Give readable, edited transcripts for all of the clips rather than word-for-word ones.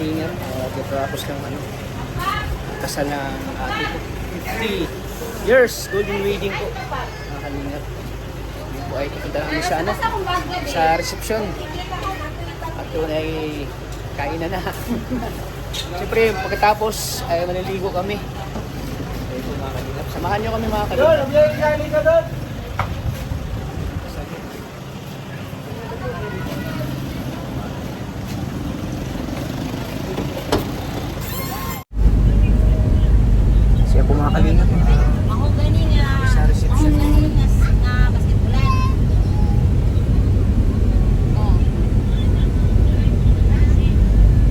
kalingap. Tapos ng ano, kasal ng ate ko. 50 years golden wedding po mga kalingap. Yun po ay pupunta namin sa ano, sa reception. At doon ay kainan na. Siyempre pagkatapos ay maliligo kami. Ayun po mga kalingap. Samahan nyo kami mga kalingap. Siya po mga kalingap. Ako gani nga. Sa reception. Nga basketbalan. Oh.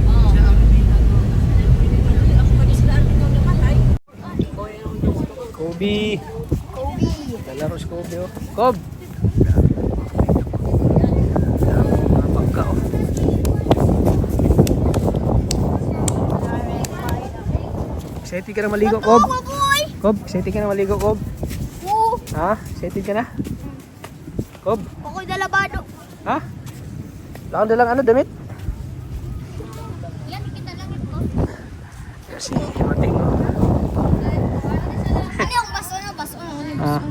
Oh. Ako pwede sila ang pinong namatay. Kobe. Kalaro si Kobe oh. Kob! Mga pagka oh. Excited ka na maligo, Kob? Kob, excited ka na maligo, Kob? Oo. Ha? Excited ka na? Kob? Ako'y dalabado. Ha? Lakang dalang ano, damit? Yan, kita lang ito. Kasi, mating. Ano yung baso na? Baso na. Ah.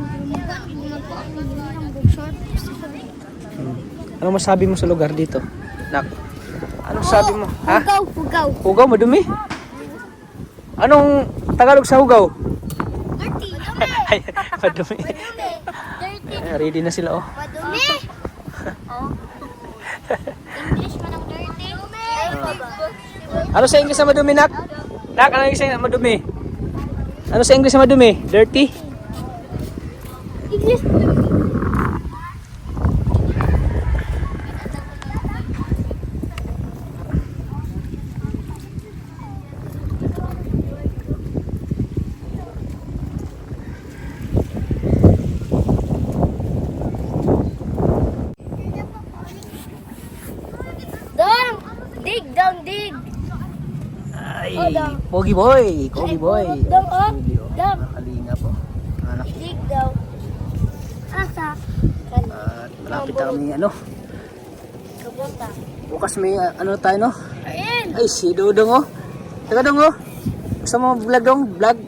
Ano Ano masabi mo sa lugar dito? Nak? Anong sabi mo? Ha? Hugaw, hugaw. Hugaw, madumi? Anong Tagalog sa hugaw? Dirty. Ay, madumi. Dirty. Ready na sila oh. Madumi. Oh. English man ang dirty. Ano sa English na madumi, Nak? Nak, ano sa English na madumi? Ano sa English na madumi? Dirty? English. Down, dig, down, dig. Ay, Oh, dang. Pogi boy, Pogi boy. Dang, oh. Pogi, oh. Dang. Kalinga po. Anak. Dig daw. Asa? At malapit na kami ano. Kapunta. Bukas may ano tayo no? Ayan. Ay, si Dudong oh. Taga Dong oh. Gusto mo vlog dong? Vlog?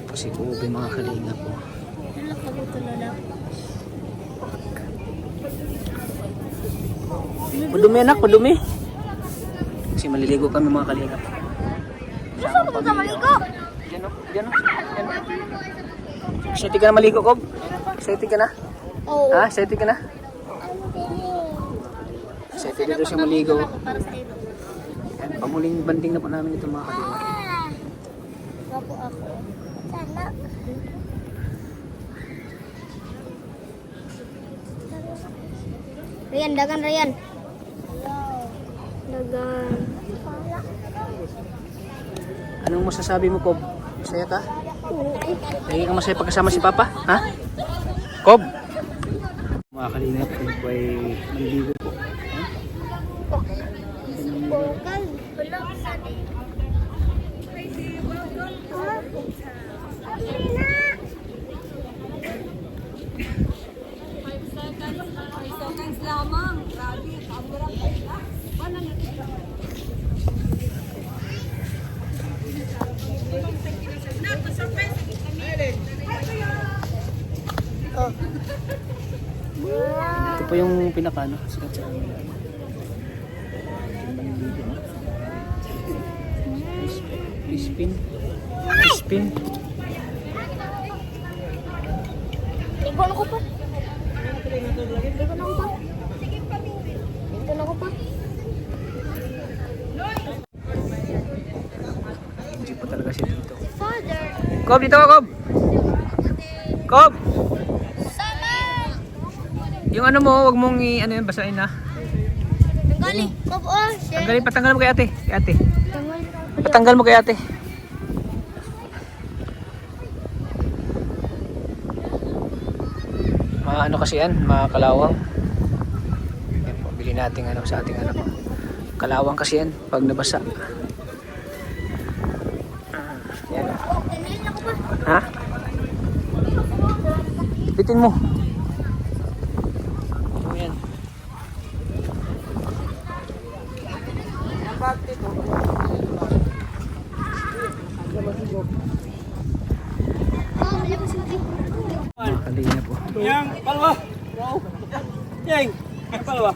Po si Kobe mga kalinga po. Ano kabuto na lang? Madumi anak, madumi. Kasi maliligo kami mga kalinga. Gusto mo sa maligo? Yan oh, yan oh. Yan. Excited ka na maligo, Kob? Excited ka na? Oo. Ha? Excited ka na? Excited dito siya maligo. Para sa iyo. Yan, pamuling banding na po namin ito mga kalinga. Wapo ako. Sana. Rian, dagan Rian. Dagan. Anong masasabi mo, Kob? Masaya ka? Lagi ka masaya pagkasama si Papa? Ha? Kob! Mga kalingap, kung po ay maliligo po. Bokal. Oh. Ito po yung pinaka ano, sikat sa Spin. Spin. Ligo na ko pa. Ligo na ko pa. Ligo na ko pa. Hindi po talaga siya dito. Father. Kob, dito ka, Kob! Kob! Sama. Yung ano mo, wag mong ano yun, basahin na. Tanggali. Kob, oh. Tanggalin, patanggal mo kay ate. Kay ate. Tanggal. Patanggal mo kay ate. Mga ano kasi yan, mga kalawang. Yan po, bili natin ano sa ating ano. Kalawang kasi yan, pag nabasa. Yan. Tanggalin ako pa. Ha? Bitin mo. Yan. Yang. Palawa.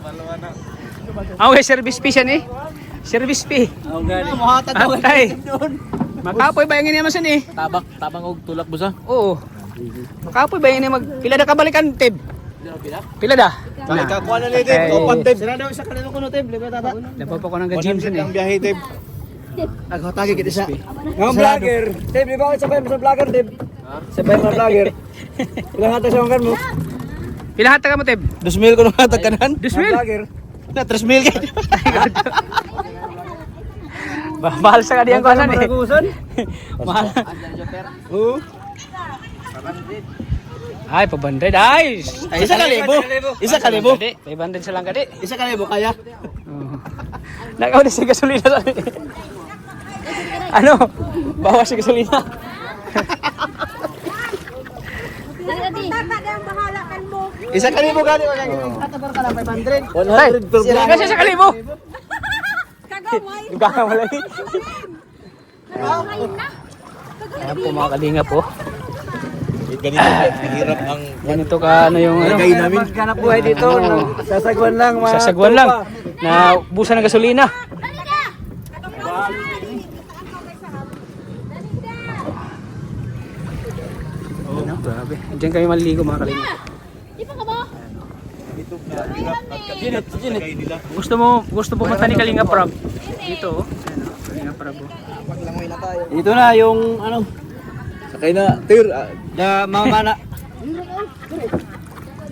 Okay, service fee siya ni. Service fee. Oh, gani. Atay. Makapoy ba yung naman siya ni? Tabang og tulak busa. Oo. Makapoy ba yung mag pila na kabalikan tib? Pila da? Ikakuha na ni Tib. Ay. Open Tib. Sira daw isa kanino kuno Tib, libre tata. Dapat pa ko nang ga-gym siya ni. Ang biyahe Tib. Naghatagi kita siya. Ang vlogger. Tib, di ba ako sabay mo sa vlogger Tib? Sabay mo sa vlogger. Ilang hata sa mo? Pila hata ka mo tib? 2,000 ko nung hatag kanan. 2,000? Vlogger. Na 3,000 kayo. Mahal sa kadiyang ko asan eh. Maragusan. Mahal. Oo. Ay, pabandred. Ay! Isa ka libo. Isa ka libo. Pabandred sa lang kadi. Isa ka libo kaya. Nakaw na si gasolina sa ano? Bawas si gasolina. Isa ka libo gani wala gani. Katabar ka lang 500. 100 per vlog. Kasi sa kalibo. Gagawin wala eh. Ayan po mga kalinga po. Ganito hirap ang Ganito ka ano yung ano. lagay namin. Ganap buhay dito. Sasagwan lang mga Sasagwan lang. Na busan ng gasolina. Ano, grabe. Diyan kami maliligo mga kalinga. Di pa ka ba? Gusto pumunta ni Kalinga Prab. Dito oh. Ayan, oh, Kalinga Prab. Oh. Ito na yung ano. Sakay na tir na mamana.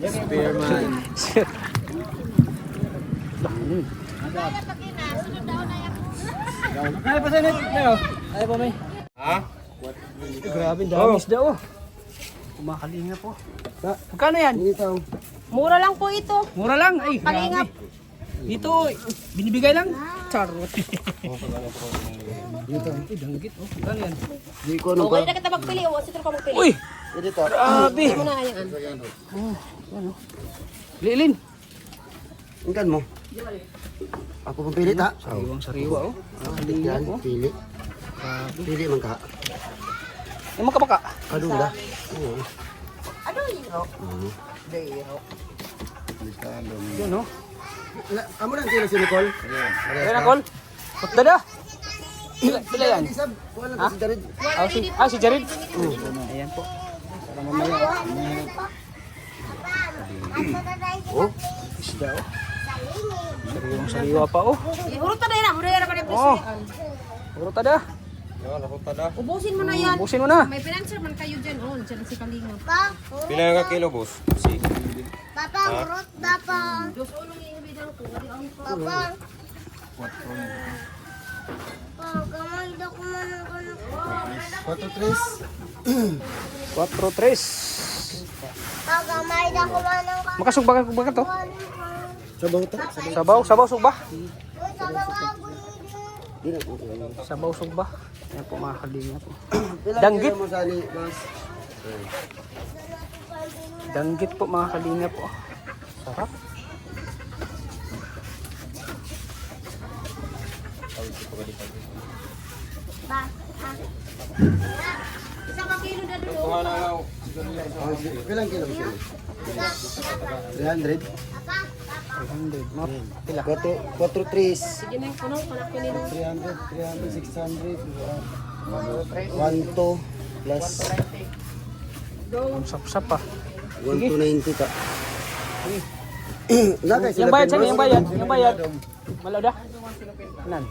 Spearman. Ay pa sanit. Ay pa may. Ha? Grabe, dami isda oh. Kumakalinga po. Magkano yan? Mura lang po ito. Mura lang. Ay, Kalingap. grabe. Dito, binibigay lang. Charot. Dito, ay, danggit oh. Magkano yan? Di ko ano Okay na kita magpili. O, sito ka magpili. Uy! Grabe. Ano na yan? Lilin. Ingkan mo. Ako pong pilit ha. Sariwang sariwa oh. Yan, pili. Pili man ka. Ay, makapaka. Kadula. Oo. Yan oh. Amo lang kilo si Nicole. Ayan na, Col. Pagdada. Pila yan? Wala si Jared. Si Jared. Ayan po. Para mamaya. Oh, isda oh. Sariwang sariwa pa oh. Hurot na yan. Mura yan pa rin. Oh. Puro tada. Ubusin mo na yan. Busin mo na. May pinanser man kayo dyan. Oh, dyan si Kalinga. Pila ka kilo, boss? Papa, urot papa. Diyos ulong yung bidang ko. Papa. Gamay daw ko man ang kanak. 4-3. Gamay daw ko man ang kanak. Makasugba ka to? Sabaw ta. Sabaw sugba. Dili. Sabaw sugba. Ayan po mga kalinga po. Pila Danggit. kilo mo sa ni boss? Danggit po mga kalinga po. Sarap. Isang kilo na doon. Pilang kilo mo siya? 300. 300. Map. Pila. 4-3. Sige na yung puno. Panak ko nila. 300, 600. 1-2 plus Ang sapsap pa. 1-290 ka. Lagay Yung bayad sa'yo, yung bayad. Yung bayad. Malaw da? Anan?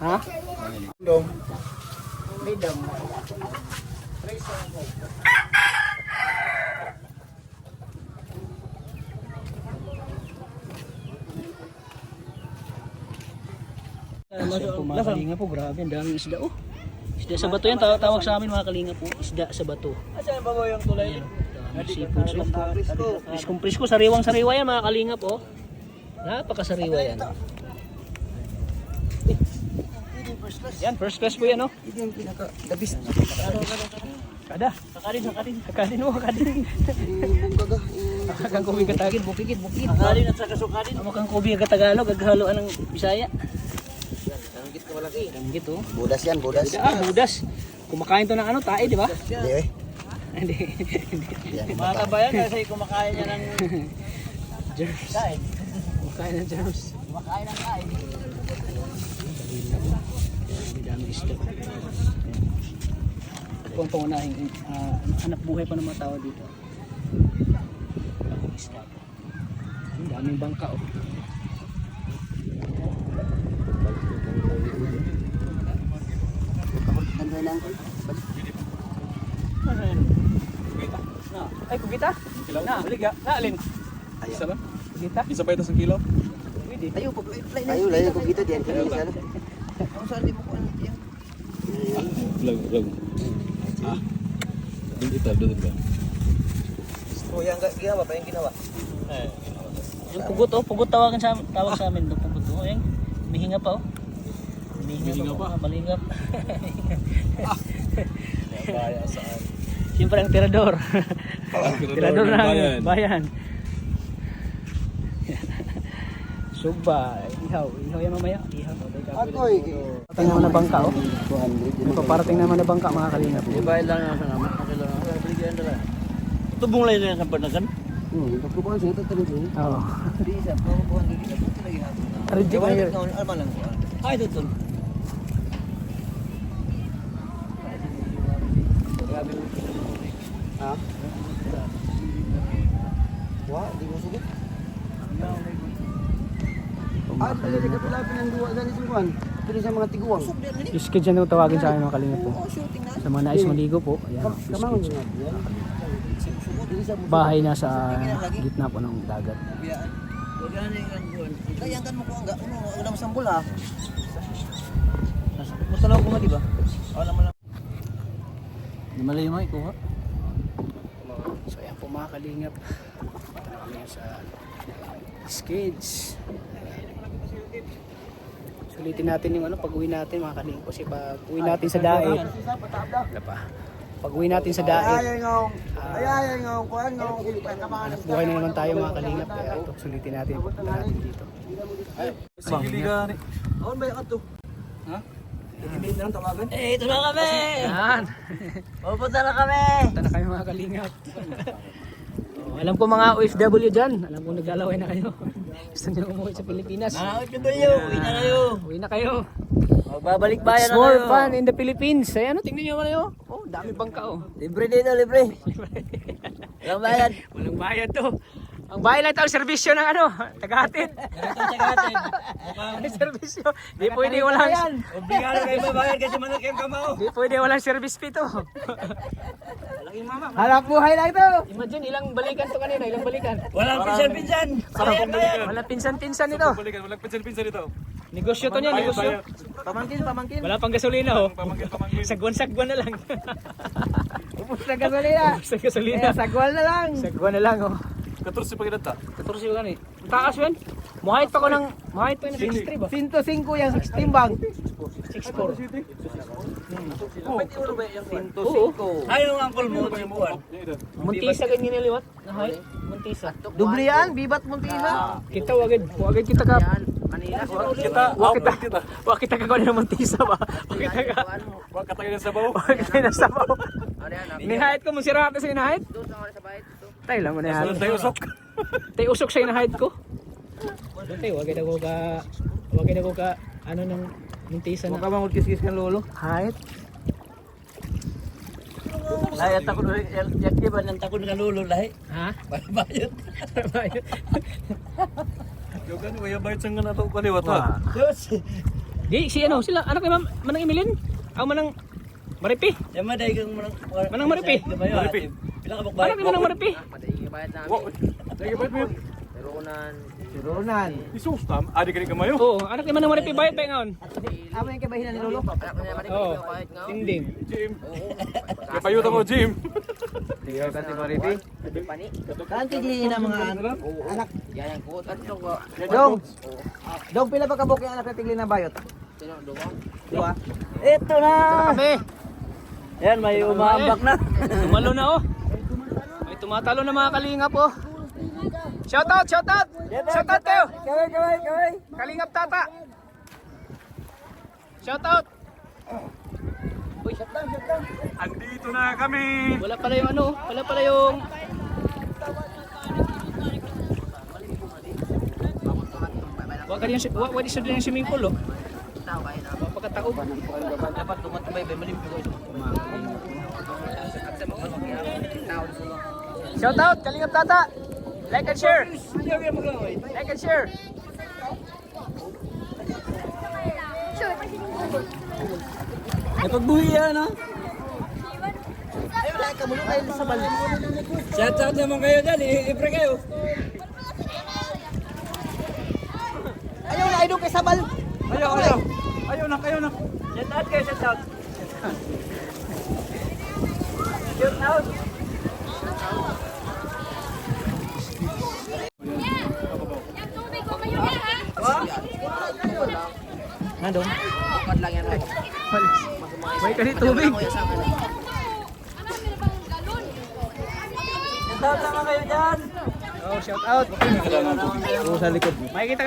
Ha? May dam. Mga kalinga po, grabe, ang daming isda oh. Isda sa bato yan, tawag sa amin mga kalinga po, isda sa bato. Asa ba mo yung tulay? Daming seafoods oh. Priskong prisko, sariwang sariwa yan mga kalinga po. Napakasariwa yan. Yan, first class po yan oh. Ito yung pinaka-the best. Kada, kakadin mo, kakadin. Kaga. Kakang kubi katagin, bukikit. Akalin at saka sukadin. Amo kang kubi katagalog, aghaluan ng Bisaya. Danggit ka malaki. Danggit oh. Budas yan, budas. Budas. Kumakain to ng ano, tae, di ba? Hindi eh. Hindi. Mga kabayan kasi kumakain niya ng Germs. kain. Kumakain ng germs. Kumakain ng kain. Dami isda. Ito ang pangunahing anak buhay pa ng mga tao dito. Daming isda. Ang daming bangka oh. Ganda lang ko. Ay, kubita? Na, baliga. Na, alin? Isa lang? Kubita? Isa pa ito sa kilo? Pwede. Ayo, pag-play na. Ayo, layo ko dito diyan. Kini sana. Ang sarili mo ko ano yan. Vlog. Ah? Doon ba? O yan, ginawa pa yung ginawa. Yung pugot oh, pugot tawag sa amin do pugot oh, yung mihinga pa oh. Mihinga pa. Malingap. Kaya saan? Siyempre ang tirador. Tirador ng bayan. Suba, ihaw yan mamaya. Ihaw. Akoy. Parating naman na bangka oh. Paparating naman na bangka mga kalingap. Ibayad lang ang salamat. Bigyan na lang. Tubong lang yan sa panakan. Pagkubuhan sa ito talaga. Oo. Di sa pagkubuhan lagi na puti lagi na. Reject na yun. Alma lang. Ay, ito. Ha? Wah, di mo sugot. Ah, pala sa kapilapin ng duwa gani suwan. Pero sa mga tiguang. Iskid dyan yung tawagin sa akin mga kalingap po. Sa mga nais maligo po. Ayan. Kamang nga. Bahay na sa gitna po ng dagat. Kaya kan mo ko ang ulang sambol ha. Masalaw ko nga di ba? Wala man lang. Di malayo mo ikuha. So ayan po mga kalingap. Kami sa skids. Sulitin natin yung ano pag-uwi natin mga kalingap kasi pag-uwi natin sa dae. Wala pa. Pag-uwi natin sa dae. Ay ngong kuan ngong. Hanap buhay na naman tayo mga kalingap. Kaya ito sulitin natin punta natin dito. Sige gani. Aon ba yung ato? Ha? Hindi na lang tawagan. Eh, ito na kami. Yan. Pupunta na kami. Punta na kayo mga kalingap. Alam ko mga OFW dyan. Alam ko naglalaway na kayo. Gusto nyo umuwi sa Pilipinas. Nakakit ko kayo. Uwi na kayo. Uwi na kayo. Magbabalik bayan It's na more kayo. fun in the Philippines. Ayan, tingnan nyo naman yun. Oh, dami bangka oh. Libre dito, libre. Walang bayad. Walang bayad to. Ang bayad lang ito ang serbisyo ng ano, tagahatid. Ang serbisyo. Di pwede walang Obligado kayo mabayad kasi manok yung kamao. di pwede walang service fee to. Hanap buhay lang ito. Imagine ilang balikan to kanina, ilang balikan. Walang pinsan-pinsan. Bayad, bayad. Walang pinsan-pinsan ito. Walang pinsan-pinsan ito. Negosyo to niya, negosyo. Pamangkin, pamangkin. Wala pang gasolina oh. Sagwan-sagwan na lang. Ubus na gasolina. Sa gasolina. Sagwal na lang. Sagwan na lang oh. 14 pa kinata. 14 ba gani? Ang taas yun. Muhait pa ko ng 63 ba? 105 yung 16 bang. 64. Oo. Ayaw ang uncle mo, tibuan. Muntisa ganyan niliwat na height. Muntisa. Dubli yan, bibat Montisa. Kita wagid kita ka. Wa kita ka kanina Muntisa ba? Wa kita ka. Wag katagay ng sabaw. Wa kita na sa bawo. Ni height ko mo sira ka sa height. Tay lang mo na yan. Tayo usok. Tay usok sa height ko. Tay wagid ako ka ano nang Muntisa na Huwag ka bang magkis-kis kang lolo? height. Lahat ako na yaktiban ng takon ng lolo lahi. Ha? Bayad. Yung gani waya bayad sang na to kaliwat ha. Di si ano sila anak ni Manang Emilin. Aw Manang Maripi. Yung maday kang Manang Maripi. Maripi. Pila ka magbayad? Anak ni Manang Maripi. Lagi bayad mo. Ronan. Isus tam. Adi kani kamayo. Oo, anak ni Manang Maripi bayad pa ngaon. Amo yung kabahinan ni lolo? Oo. Dingding. Jim. Kapayo ta mo Jim. Tingnan ka si Maripi. Kanti di na mga anak. Dong pila ba kabok yung anak na tigli na bayot? Dua. Ito na. Kami. Yan, may umaambak na. Tumalo na oh. May tumatalo na mga kalingap oh. Shout out, shout out. Shout out kayo. Kaway. Kalingap tata. Shout out. Uy, Andito na kami. wala pala yung ano, wala pala yung... Wag ka yung, wag isa din yung swimming pool, oh. Pagkatao ba? Dapat tumatubay ba malimpi ko ito. Shout out, Kalingap Tata. Like and share. Like and share. Napagbuhi yan, ha? Shout out naman kayo dyan, libre kayo. Ayaw na, idol kay Sabal. Ayaw na. Shout out kayo, shout out. Nandun? Bukad lang yan. May kasi tubig. Shout out naman kayo dyan. Oh, shout out. Sa likod. Makikita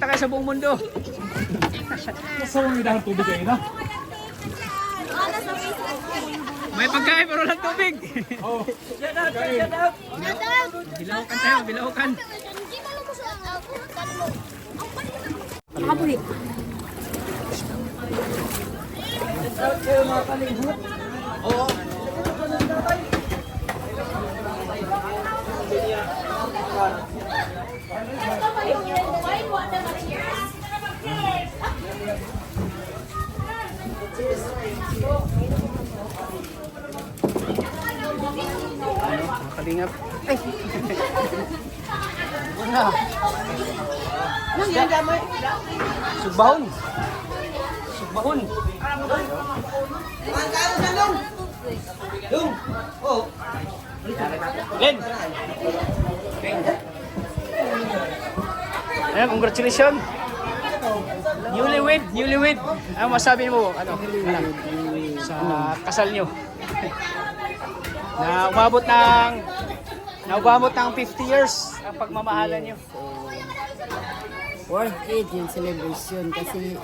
ka sa buong mundo. Sa mga dahil tubig kayo na. May pagkain pero walang tubig. Oh. Shout out, shout out. Bilahukan tayo, bilahukan. Shout out kayo mga kalingap. Kalingap. Ay. Wala. Nang yan gamay. Sugbahon. Sugbahon. Len. Ayan, congratulations. Newlywed. Ano masabi mo? Ano? Sa kasal nyo. Na umabot ng 50 years ang pagmamahalan nyo. Worth it yung celebration kasi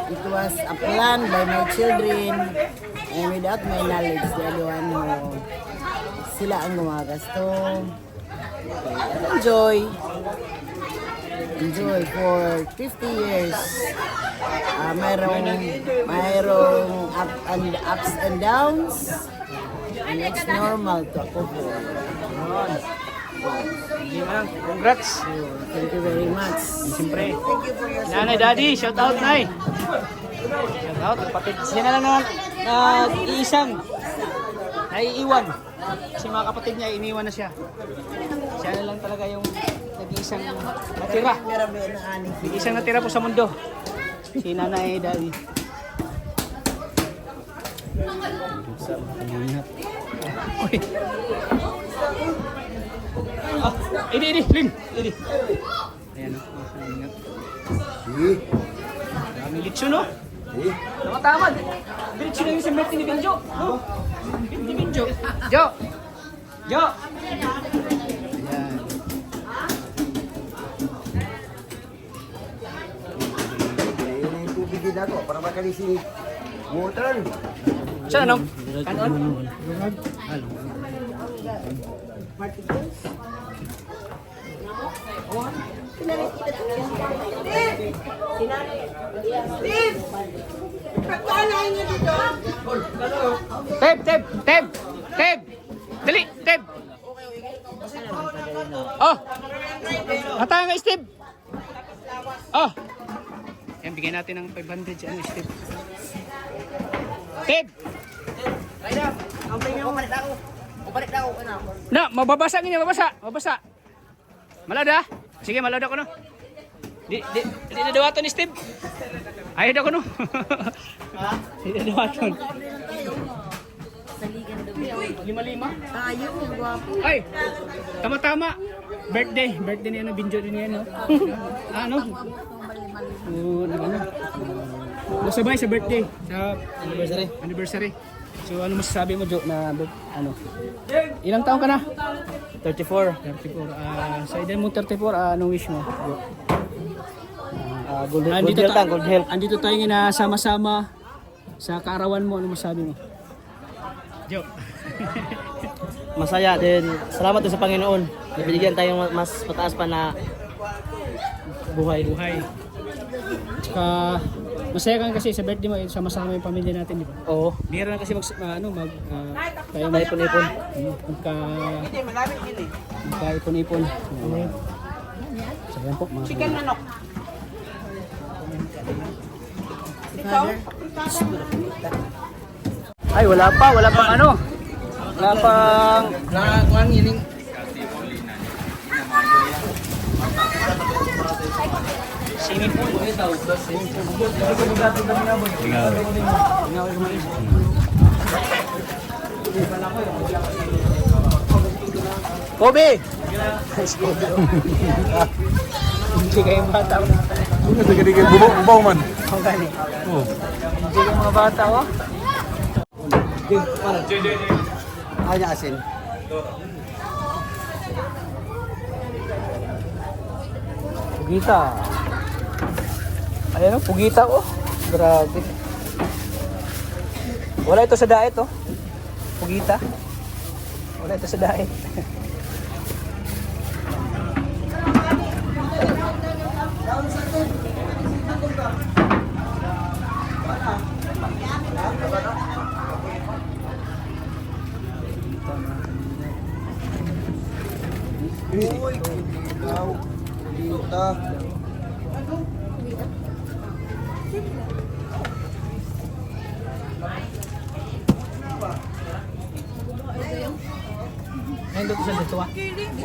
it was a plan by my children and without my knowledge they're the one who sila ang gumagasto. Enjoy for 50 years. Mayroong ups and downs and it's normal to a couple. Congrats. So, thank you very much. Siyempre. Nanay, daddy, shout out, nay. Shout out, kapatid. Siya na lang nag-iisang naiiwan. Kasi mga kapatid niya, iniwan na siya. Siya na lang talaga yung nag-iisang natira. Nag-iisang natira po sa mundo. Si nanay, daddy. Uy. Ah, ini, Lin. Ini. Ayan o. Dami litso, no? Tama. Litso na yung sa birthday ni Benjo. No? Ni Benjo. Jo! Ayan. Ayun na yung tubig din ako para makalising motor. Saan ano? Kanon? Teb! Dali, Teb! Oh! Hatayan ka, Steve! Oh! Yan, bigyan natin ng 500 si Steve. Teb! Na, mababasa niya, mabasa. Malada? Sige, malada ko no. Di na dawaton ni Steve. Ayaw daw ko no. Di na dawaton. 5-5? Tayo, guwapo. Ay, tama. Birthday ni ano, Binjo din yan, no? Ano? Sabay sa birthday, sa anniversary. So ano masasabi mo, Jo, na ano? Ilang taon ka na? 34. Sa edad mo 34, anong wish mo, Jo? Good health. Andito tayo na sama-sama Sa kaarawan mo, ano masabi mo? Joke. Masaya din. Salamat din sa Panginoon. Nabinigyan tayong mas mataas pa na buhay. Tsaka, masaya ka kasi sa birthday mo, sama-sama yung pamilya natin, di ba? Oo. Bihira na kasi tayo Ipon-ipon. magkaipon-ipon. So yan po, mga chicken manok. Ay, wala pang ano. Wala pang Nakakuan gining. swimming pool. Kobe! Hindi kayong bata. Sige, bubaw man. Ang gani. Hindi kayong mga bata, oh. Kanya asin. Pugita. Ayan, oh, pugita, oh. Grabe. Wala ito sa diet, oh. Pugita. Wala ito sa diet. Ayun doon sa dito, ah.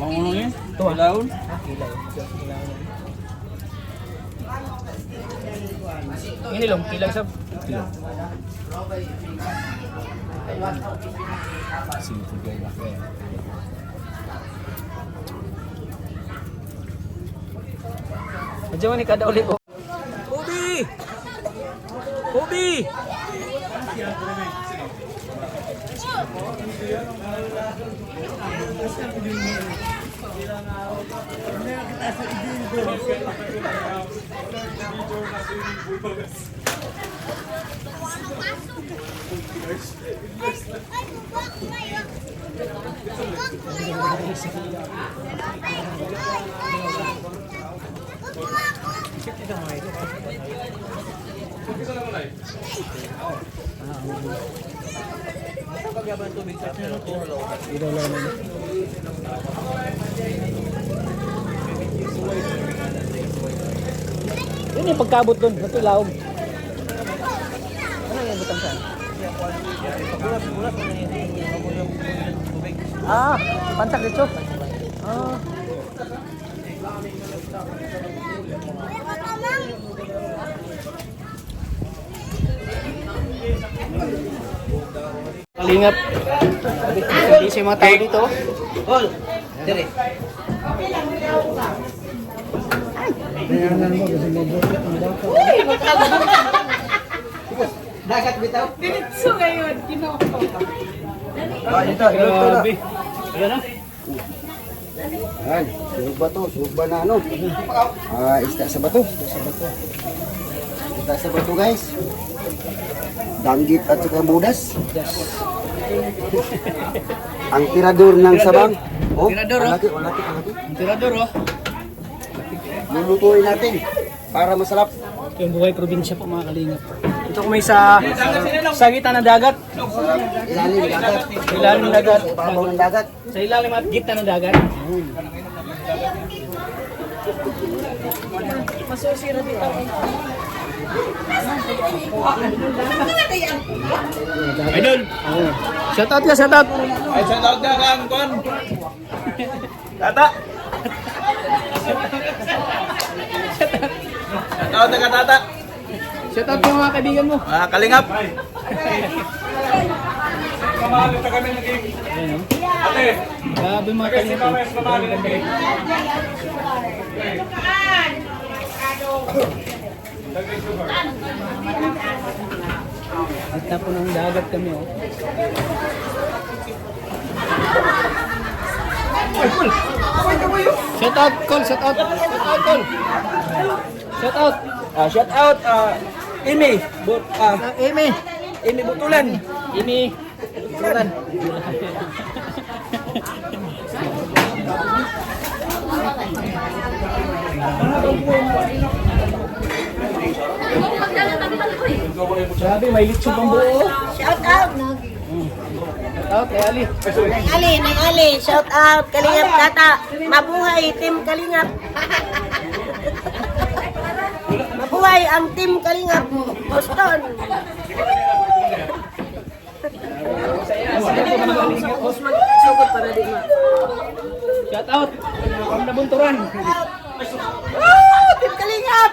Ano yun? Tuwa. Laon? Ini long, kilang sa... Medyo ni kada ulit, oh. Kobe! Kobe! Yun yung pagkabot doon, natulawag. Ano yung butang saan? Ah, pantak dito. Ah. Kalingap. Hindi siya mga tao dito. Hol. Dire. Dagat bitaw. Ito na. Grabe. Ayan na. Ayan, suhog ba to? Suhog ba na ano? Isda sa bato. Isda sa bato guys. Danggit at saka budas. Ang tirador ng sabang. Oh, Tirador, oh. Alaki. Ang tirador, oh. Lulutuin natin para masarap. Ito yung buhay probinsya po, mga kalingap. Ito kung may sa gitna ng dagat. Ilalim ng dagat. Sa ilalim ng dagat. Ibabaw ng dagat. Sa ilalim at gitna ng dagat. Masusira dito. Idol! Shout out ka, shout out. Ay, shout out ka kang Kon! Tata! Shout out ka, Tata! Shout out yung mga kaibigan mo. Kalingap! Mamahal ito kami naging... Ate! Grabe mga kalingap. Gitna po ng dagat kami, oh. Shout out, Col, shout out. Shout out, Col. Shout out. Shout out Amy. Amy. Imi Butulan. Ini Butulan. Grabe, may litsyo pang buo. Shout out. Out, kay Ali. Nang Ali, shout out. Kalingap Tata. Mabuhay, Team Kalingap. Mabuhay ang Team Kalingap. Boston. Sugod para di ma. Shout out. Kami nabunturan. Team Kalingap.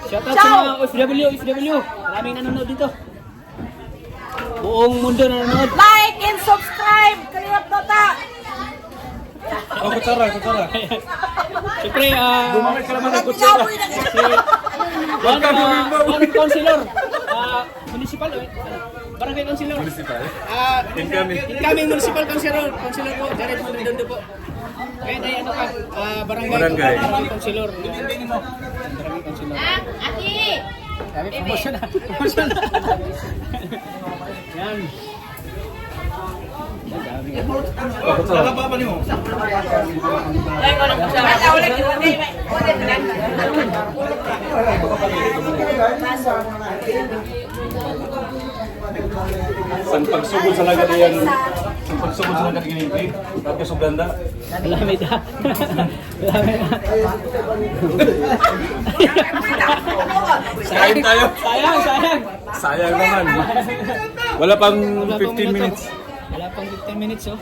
Shout out sa mga OFW. Maraming nanonood dito. Buong mundo nanonood. Like and subscribe. Kalingap Tata. Oh, kutsara. Siyempre, Bumamit ka naman ng kutsara. one councilor, municipal, barangay councilor. Incoming municipal councilor po, Jared Maldonado po. Kaya na ano ka, barangay councilor. Barangay councilor. Kami promotion na. Yan. Kutsara pa ni mo? San pagsugod sa laga diyan. San pagsugod sa laga ginigay. Tapos suganda. Malamit ha. Sayang tayo. Sayang. Sayang naman. Wala pang 15 minutes. Wala pang 15 minutes, oh.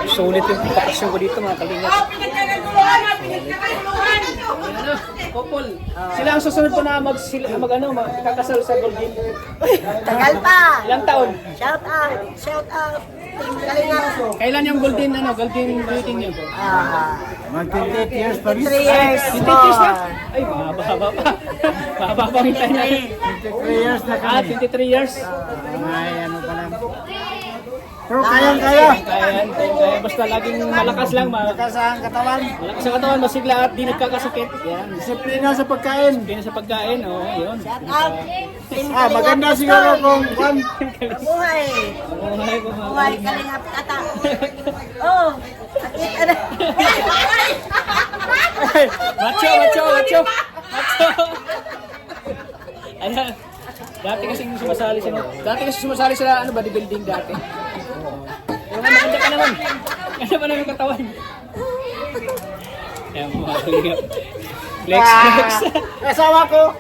Sulit yung pakasyon ko dito, mga kalingap. Ano, couple. Sila ang susunod po na magkakasal sa Golden. Tagal pa. Ilang taon? Shout out. Shout out. Team Kalingap. Kailan yung golden wedding niyo? Mag-28 years pa rin. 3 years 20 years na? more. Ay, mahaba pa. Mahaba pa hintay natin. 23 years na kami. 23 years. Ay, ano pa lang. Pero kayang-kaya. Kaya basta laging malakas lang. Malakas ang katawan. Malakas ang katawan, masigla at di nagkakasakit. Yan. Disiplina sa pagkain. Hindi na sa pagkain, oh, yun. Shout out. Team Maganda Kalingap siguro Boston. kung Mabuhay. Buhay ko, mga Mabuhay Kalingap Tata. Oh. Nakita na. Macho. Ayan. Dati kasing sumasali sila, bodybuilding dati. Oo. Maganda pa naman. Maganda pa naman yung katawan. Ayan, mga kalingap. Flex. asawa ko.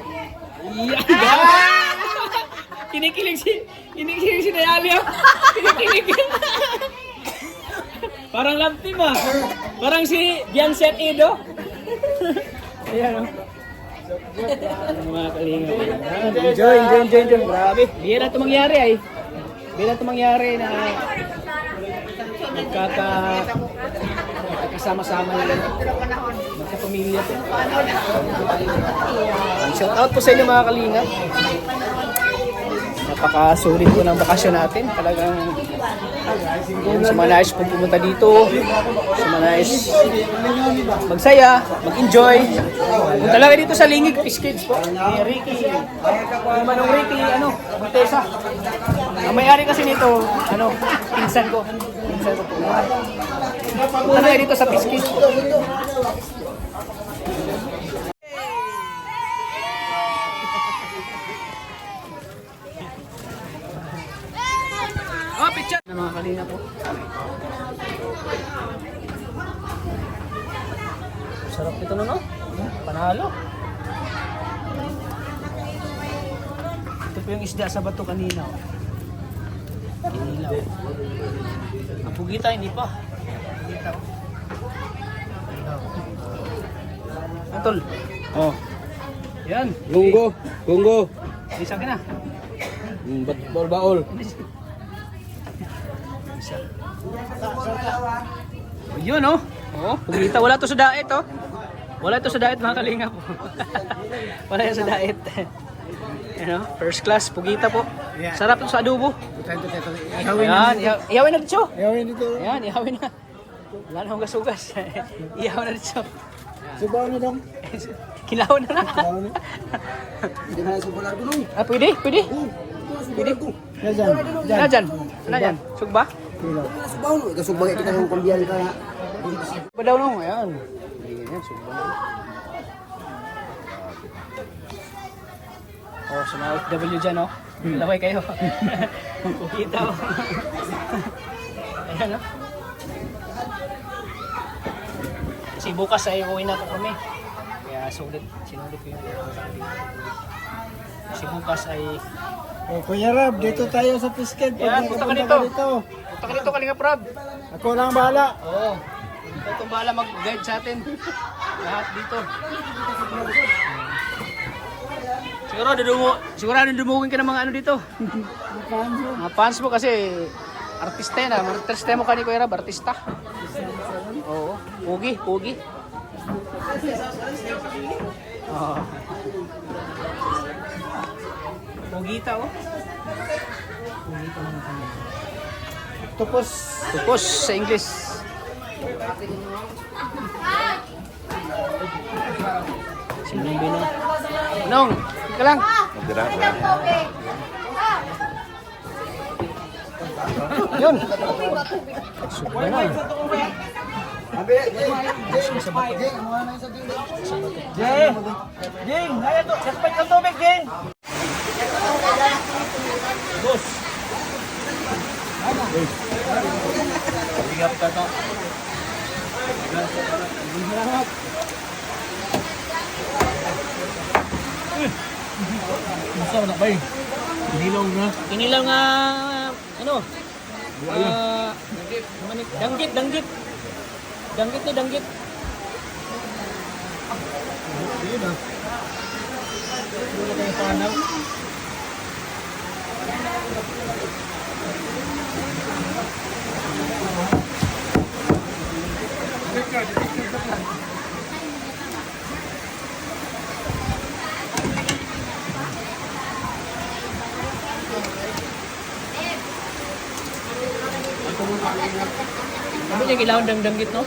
Yan. Kinikilig si Nayali. Kinikilig. Parang love team ah. Parang si Bianset Edo. Ayan o. Mga kalingap. Enjoy. Grabe. Bira ito mangyari na magkakasama-sama nila. Magkapamilya po. Shout out po sa inyo, mga kalingap. Napakasulit po ng bakasyon natin. Talagang yung sa mga nais po pumunta dito, sa mga nais magsaya, mag-enjoy. Punta lang dito sa Lingig Fish Kids po. Ni Ricky. Yung manong Ricky, Montesa. Ang may-ari kasi nito, pinsan ko. Punta lang dito sa Fish Kids po. Oh, picture! Na mga kalina po. Sarap ito no? Panalo. Ito po yung isda sa bato kanina. Inilaw. Ang pugita, hindi pa. Pugita. Antol. Oh. Yan. Gunggo. Isa ka na. Baul. Yun oh. Oh, pugita. Wala to sa daet oh. Wala to sa daet mga kalingap. Wala yan sa daet. First class, pugita po. Sarap ito sa adobo. Yan, ihawin na dito. Ayawin dito. Yan, ihawin na. Wala na akong gas-ugas. Ihaw na dito. Yan. Subaw na dong. Kilaw na lang. Hindi na sa bular gulong. Ah, pwede? Pwede? Pwede? Yan dyan. Ano dyan? Ano dyan? Sugba? Subaw no. Kasubay kita yung kumbiyan ka na. Sugba daw nung. Ayan. Ayan, sugba na. Oh, sa mga OFW dyan, oh. Laway kayo. Kukita, oh. Ayan, oh. Kasi bukas ay uwi na po kami. Kaya sulit, sinulit ko yun. Kasi bukas ay... Oh, Kuya Rab, dito tayo sa Pisked. Yan, punta ka dito. Punta ka dito, Kalinga Prab. Ako lang bahala. Oo. Ito itong bahala mag-guide sa atin. Lahat dito. Sigurado dumugin ka ng mga ano dito. Mga fans mo kasi artista yan ah. Artista mo kanina Kuya Rab, artista. Oo. Pugi, pugi. Oo. Pugita oh. Pugita naman kami. Tupos. Tupos sa English. Sinong Binong? Binong, ka lang. Yun. Super na. Abi, Jeng, mo na sa gilid. Jeng! Jeng! Kaya to! Sakpay ka tubig, Jeng! Bus. Bigap ka to. Masarap na ba eh? Inilaw na. Inilaw nga ano? Danggit, danggit. Danggit ni danggit. Yun ah. Wala kayong panaw. Sabi niya kailangan danggit no?